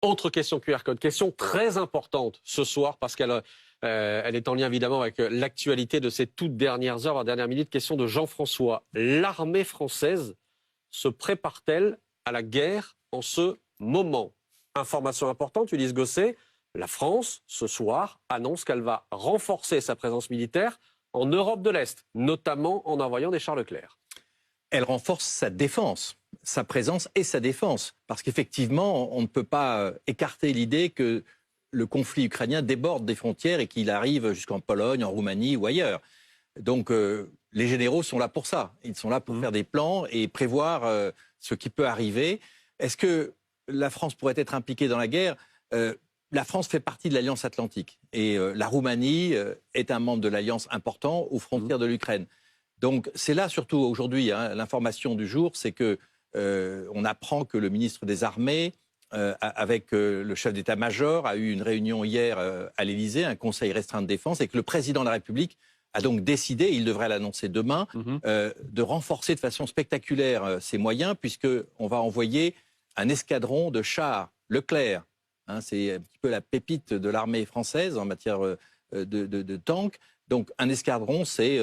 Autre question QR code, question très importante ce soir parce qu'elle elle est en lien évidemment avec l'actualité de ces toutes dernières heures, dernières minutes. Question de Jean-François. L'armée française se prépare-t-elle à la guerre en ce moment? Information importante, Ulysse Gosset. La France, ce soir, annonce qu'elle va renforcer sa présence militaire en Europe de l'Est, notamment en envoyant des chars Leclerc. Elle renforce sa défense, sa présence et sa défense. Parce qu'effectivement, on ne peut pas écarter l'idée que le conflit ukrainien déborde des frontières et qu'il arrive jusqu'en Pologne, en Roumanie ou ailleurs. Donc les généraux sont là pour ça. Ils sont là pour faire des plans et prévoir ce qui peut arriver. Est-ce que la France pourrait être impliquée dans la guerre? La France fait partie de l'Alliance Atlantique. Et la Roumanie est un membre de l'Alliance important aux frontières de l'Ukraine. Donc c'est là surtout aujourd'hui, l'information du jour, c'est que on apprend que le ministre des Armées, avec le chef d'état-major, a eu une réunion hier à l'Élysée, un conseil restreint de défense, et que le président de la République a donc décidé, il devrait l'annoncer demain, de renforcer de façon spectaculaire ses moyens, puisqu'on va envoyer un escadron de chars Leclerc. C'est un petit peu la pépite de l'armée française en matière de tanks. Donc un escadron, c'est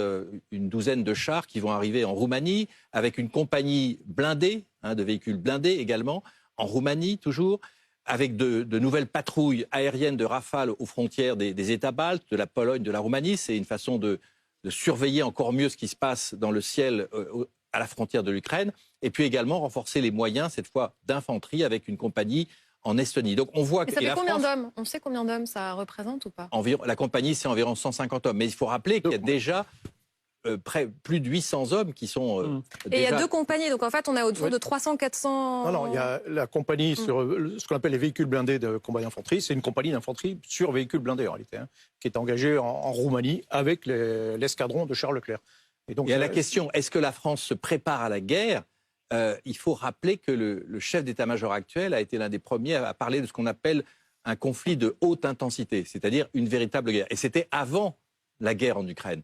une douzaine de chars qui vont arriver en Roumanie, avec une compagnie blindée, de véhicules blindés également, en Roumanie toujours, avec de nouvelles patrouilles aériennes de Rafale aux frontières des États baltes, de la Pologne, de la Roumanie. C'est une façon de surveiller encore mieux ce qui se passe dans le ciel à la frontière de l'Ukraine. Et puis également renforcer les moyens, cette fois d'infanterie, avec une compagnie en Estonie. Donc on voit que ça fait combien d'hommes? On sait combien d'hommes ça représente ou pas? La compagnie, c'est environ 150 hommes. Mais il faut rappeler qu'il y a déjà plus de 800 hommes qui sont Et il y a deux compagnies, donc en fait on est autour de 300-400... Non, il y a la compagnie sur ce qu'on appelle les véhicules blindés de combat d'infanterie. C'est une compagnie d'infanterie sur véhicules blindés en réalité, qui est engagée en Roumanie avec l'escadron de Charles Leclerc. Et à la question, est-ce que la France se prépare à la guerre? Il faut rappeler que le chef d'état-major actuel a été l'un des premiers à parler de ce qu'on appelle un conflit de haute intensité, c'est-à-dire une véritable guerre. Et c'était avant la guerre en Ukraine.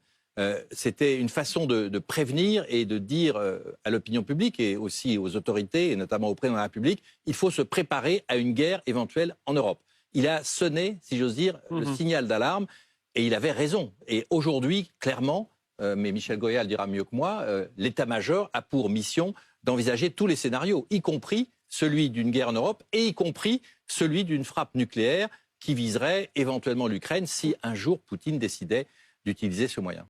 C'était une façon de prévenir et de dire à l'opinion publique et aussi aux autorités, et notamment au président de la République, il faut se préparer à une guerre éventuelle en Europe. Il a sonné, si j'ose dire, le signal d'alarme, et il avait raison. Et aujourd'hui, clairement, mais Michel Goya le dira mieux que moi, l'état-major a pour mission d'envisager tous les scénarios, y compris celui d'une guerre en Europe et y compris celui d'une frappe nucléaire qui viserait éventuellement l'Ukraine si un jour Poutine décidait d'utiliser ce moyen.